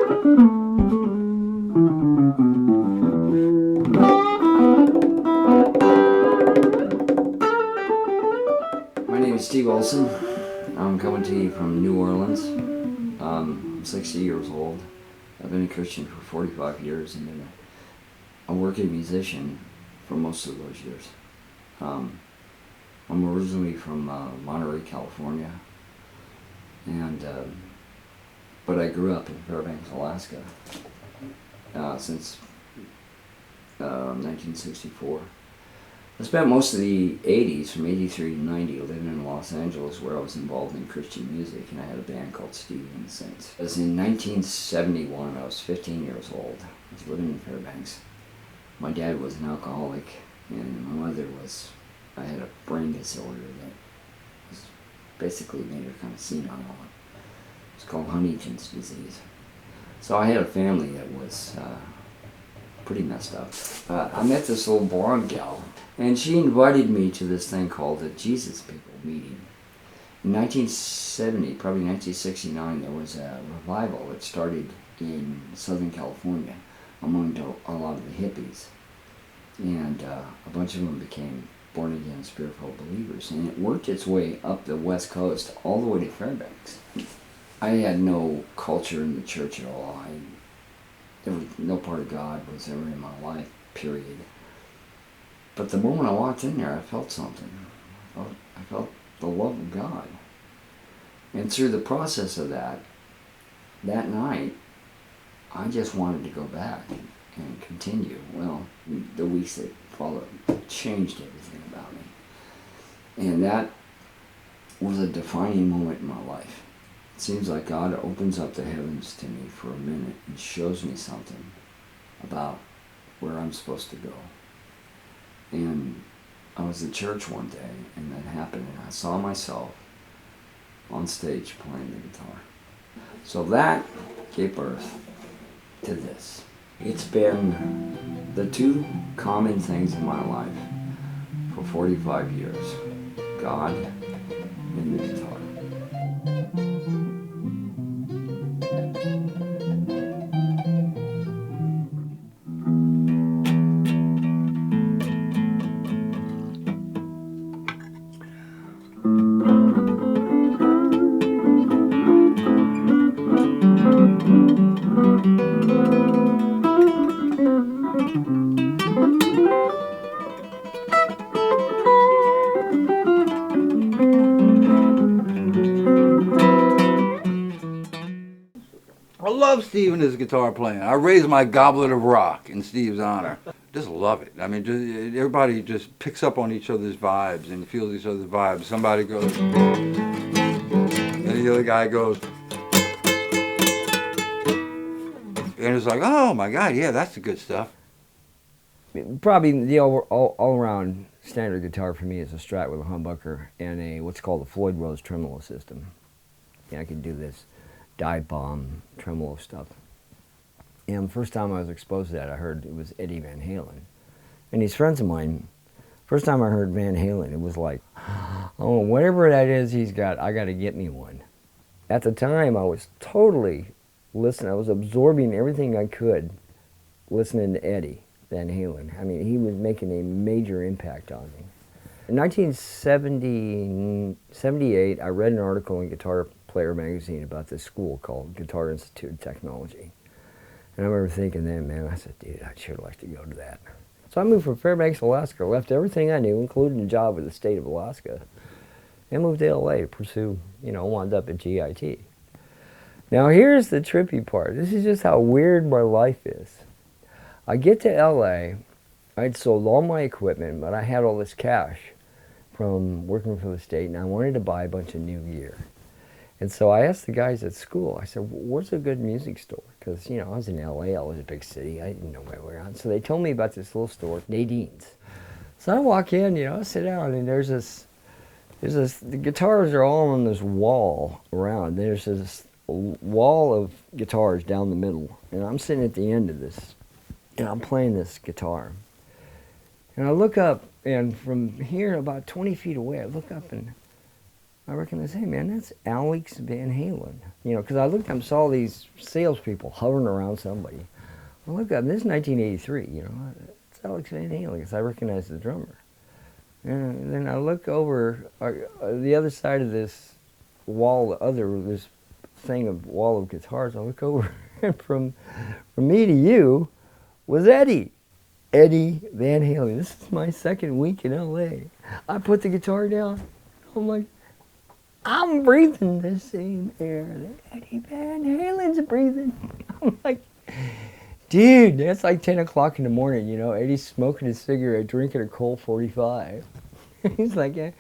My name is Steve Olson. I'm coming to you from New Orleans. I'm 60 years old. I've been a Christian for 45 years and been a working musician for most of those years. I'm originally from Monterey, California, and but I grew up in Fairbanks, Alaska since 1964. I spent most of the 80s, from 83 to 90, living in Los Angeles, where I was involved in Christian music, and I had a band called Steve and the Saints. It was in 1971. I was 15 years old. I was living in Fairbanks. My dad was an alcoholic, and my mother was, I had a brain disorder that was basically made her kind of senile. It's called Huntington's disease. So I had a family that was pretty messed up. I met this little blonde gal, and she invited me to this thing called the Jesus People meeting. In 1970, probably 1969, there was a revival that started in Southern California among a lot of the hippies. And a bunch of them became born-again, spirit-filled believers. And it worked its way up the West Coast all the way to Fairbanks. I had no culture in the church at all. No part of God was ever in my life, period. But the moment I walked in there, I felt something. I felt the love of God. And through the process of that night, I just wanted to go back and continue. Well, the weeks that followed changed everything about me. And that was a defining moment in my life. It seems like God opens up the heavens to me for a minute and shows me something about where I'm supposed to go. And I was at church one day, and that happened, and I saw myself on stage playing the guitar. So that gave birth to this. It's been the two common things in my life for 45 years: God and the guitar. I love Steve and his guitar playing. I raise my goblet of rock in Steve's honor. Just love it. I mean, everybody just picks up on each other's vibes and feels each other's vibes. Somebody goes, and the other guy goes, and it's like, oh my God, yeah, that's the good stuff. Probably the all-around standard guitar for me is a Strat with a humbucker and a what's called a Floyd Rose tremolo system. Yeah, I can do this dive bomb tremolo stuff. And the first time I was exposed to that, I heard it was Eddie Van Halen. And these friends of mine, first time I heard Van Halen, it was like, oh, whatever that is he's got, I got to get me one. At the time, I was totally listening. I was absorbing everything I could listening to Eddie Van Halen. I mean, he was making a major impact on me. In 1978, I read an article in Guitar Player magazine about this school called Guitar Institute of Technology. And I remember thinking then, man, I said, dude, I'd sure like to go to that. So I moved from Fairbanks, Alaska, left everything I knew, including a job with the state of Alaska, and moved to LA to pursue, wound up at GIT. Now here's the trippy part. This is just how weird my life is. I get to LA, I'd sold all my equipment, but I had all this cash from working for the state, and I wanted to buy a bunch of new gear. And so I asked the guys at school, I said, where's a good music store? Because, I was in LA, I was a big city, I didn't know my way around. So they told me about this little store, Nadine's. So I walk in, I sit down, and the guitars are all on this wall around. There's this wall of guitars down the middle, and I'm sitting at the end of this, and I'm playing this guitar. And I look up, and from here about 20 feet away, I look up, and I recognize, hey man, that's Alex Van Halen. You know, because I looked up and saw these salespeople hovering around somebody. I looked up, this is 1983, you know, it's Alex Van Halen, because I recognize the drummer. And then I look over the other side of this wall, this thing of wall of guitars. I look over, and from me to you was Eddie Van Halen. This is my second week in L.A. I put the guitar down. I'm like, I'm breathing the same air that Eddie Van Halen's breathing. I'm like, dude, that's like 10 o'clock in the morning, you know. Eddie's smoking a cigarette, drinking a Colt 45. He's like, yeah.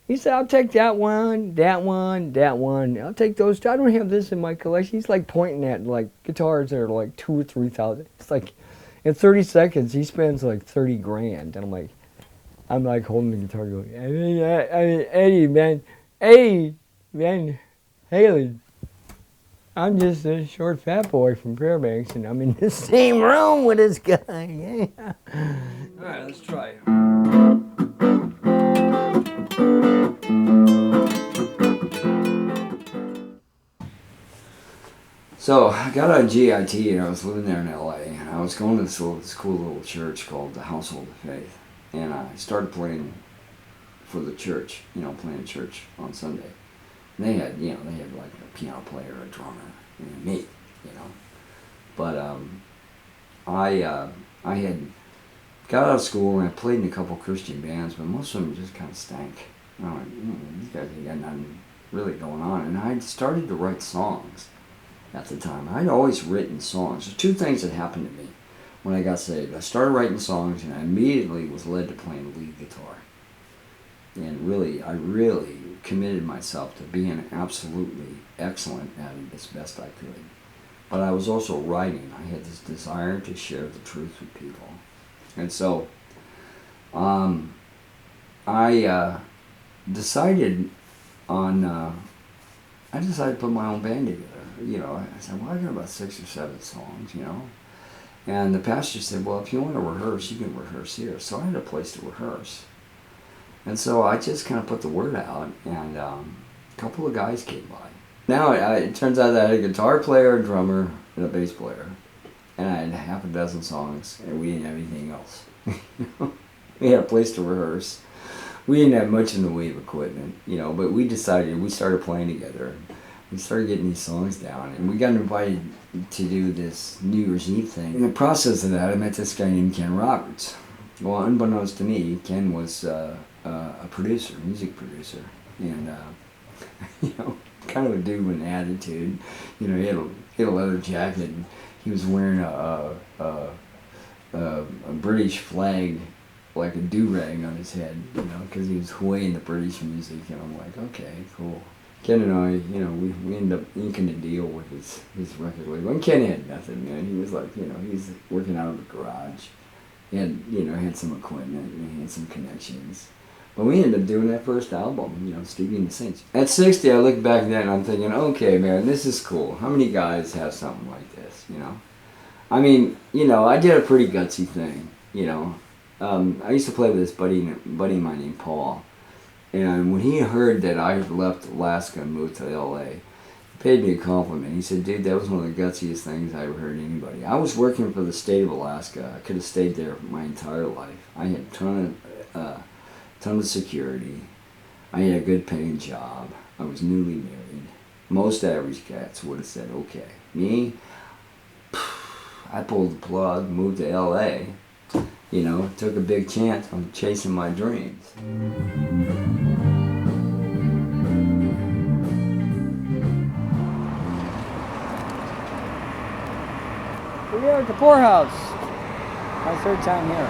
He said, I'll take that one. I'll take those two. I don't have this in my collection. He's like pointing at like guitars that are like $2,000 or $3,000. It's like, in 30 seconds, he spends like 30 grand. And I'm like holding the guitar going, Eddie Van Halen. I'm just a short fat boy from Fairbanks, and I'm in the same room with this guy. Yeah. All right, let's try. So I got out of GIT and I was living there in LA, and I was going to this cool little church called the Household of Faith, and I started playing for the church, you know, playing church on Sunday. And they had like a piano player, a drummer, and me, you know. But I had got out of school and I played in a couple Christian bands, but most of them just kind of stank. And I went, these guys ain't got nothing really going on. And I started to write songs at the time. I'd always written songs. There's two things that happened to me when I got saved. I started writing songs, and I immediately was led to playing lead guitar. And I really committed myself to being absolutely excellent at it as best I could. But I was also writing. I had this desire to share the truth with people. And so I decided to put my own band together. You know, I said, well, I got about 6 or 7 songs, you know. And the pastor said, well, if you want to rehearse, you can rehearse here. So I had a place to rehearse. And so I just kind of put the word out, and a couple of guys came by. Now it turns out that I had a guitar player, a drummer, and a bass player. And I had half a dozen songs, and we didn't have anything else. We had a place to rehearse. We didn't have much in the way of equipment, you know, but we started playing together. We started getting these songs down, and we got invited to do this New Year's Eve thing. In the process of that, I met this guy named Ken Roberts. Well, unbeknownst to me, Ken was a producer, music producer, and you know, kind of a dude with an attitude. You know, he had a leather jacket, and he was wearing a British flag, like a do-rag on his head, you know, because he was way into British music, and I'm like, okay, cool. Ken and I, you know, we ended up inking a deal with his record label. And Ken had nothing, man. He was like, you know, he's working out of the garage. He had some equipment, and he had some connections. But we ended up doing that first album, you know, Stevie and the Saints. At 60, I look back then and I'm thinking, okay, man, this is cool. How many guys have something like this, you know? I mean, you know, I did a pretty gutsy thing, you know. I used to play with this buddy of mine named Paul. And when he heard that I had left Alaska and moved to L.A., he paid me a compliment. He said, dude, that was one of the gutsiest things I ever heard anybody. I was working for the state of Alaska. I could have stayed there my entire life. I had a ton of security. I had a good paying job. I was newly married. Most average cats would have said, okay. Me, I pulled the plug, moved to L.A., you know, took a big chance on chasing my dreams. We're here at the Poorhouse. My third time here.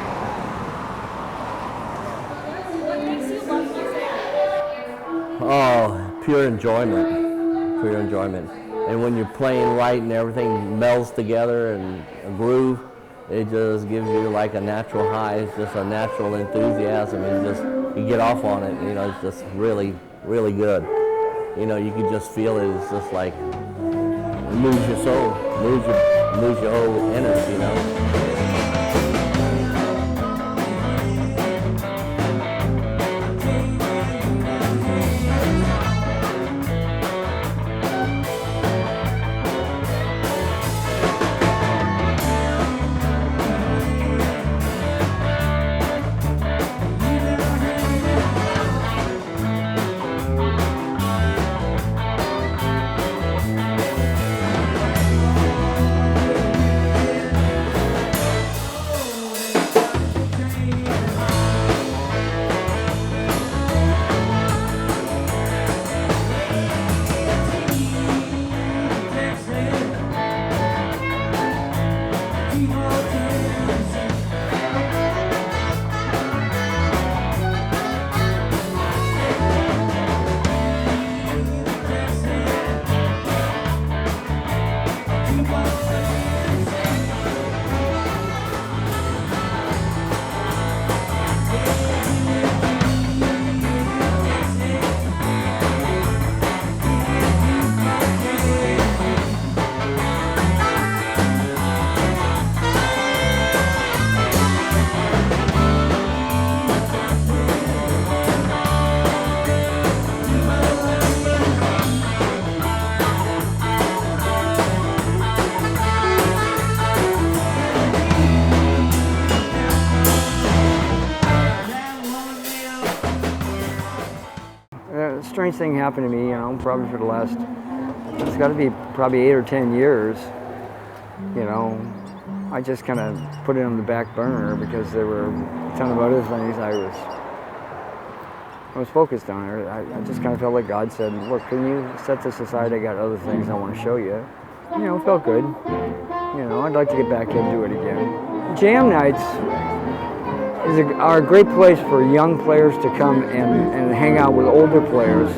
What makes you love music? Oh, pure enjoyment. Pure enjoyment. And when you're playing right and everything melds together and a groove, it just gives you like a natural high. It's just a natural enthusiasm, and you get off on it. You know, it's just really, really good. You know, you can just feel it. It's just like it moves your soul, moves your whole energy. You know. strange thing happened to me, you know, probably for the last, it's got to be probably 8 or 10 years, you know. I just kind of put it on the back burner because there were a ton of other things I was focused on. I just kind of felt like God said, look, can you set this aside? I got other things I want to show you. You know, it felt good. You know, I'd like to get back into it again. Jam nights are a great place for young players to come and hang out with older players.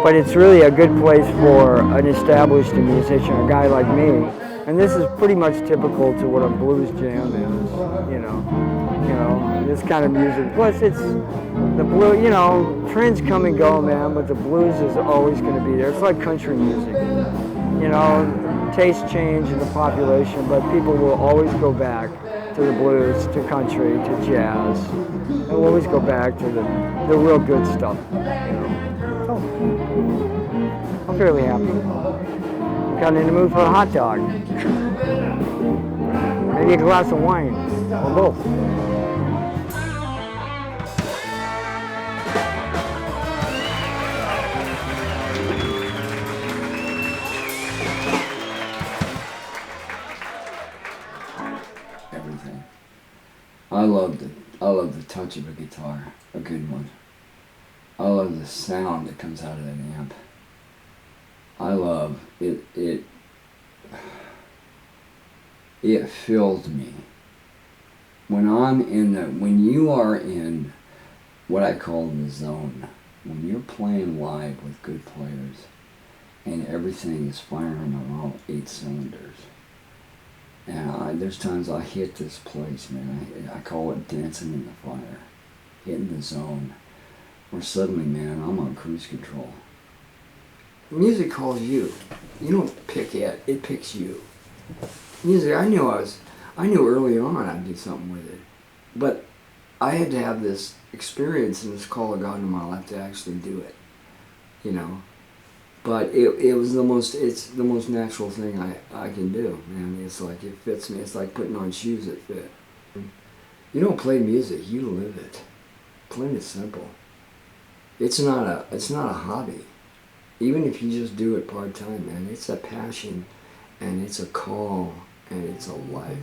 But it's really a good place for an established musician, a guy like me. And this is pretty much typical to what a blues jam is, you know, this kind of music. Plus it's the blue, you know, trends come and go, man, but the blues is always going to be there. It's like country music, you know, tastes change in the population, but people will always go back to the blues, to country, to jazz. They'll always go back to the real good stuff, you know. So, I'm fairly happy. Got in the mood for a hot dog. Maybe a glass of wine, or both. Everything. I love the touch of a guitar, a good one. I love the sound that comes out of that amp. I love it. It fills me. When you are in what I call the zone, when you're playing live with good players and everything is firing on all 8 cylinders, and there's times I hit this place, man, I call it dancing in the fire, hitting the zone, where suddenly, man, I'm on cruise control. Music calls you. You don't pick it, it picks you. Music, I knew early on I'd do something with it. But I had to have this experience and this call of God in my life to actually do it. You know? But it's the most natural thing I can do, man. It's like, it fits me. It's like putting on shoes that fit. You don't play music, you live it. Plain and simple. It's not a hobby. Even if you just do it part-time, man, it's a passion, and it's a call, and it's a life.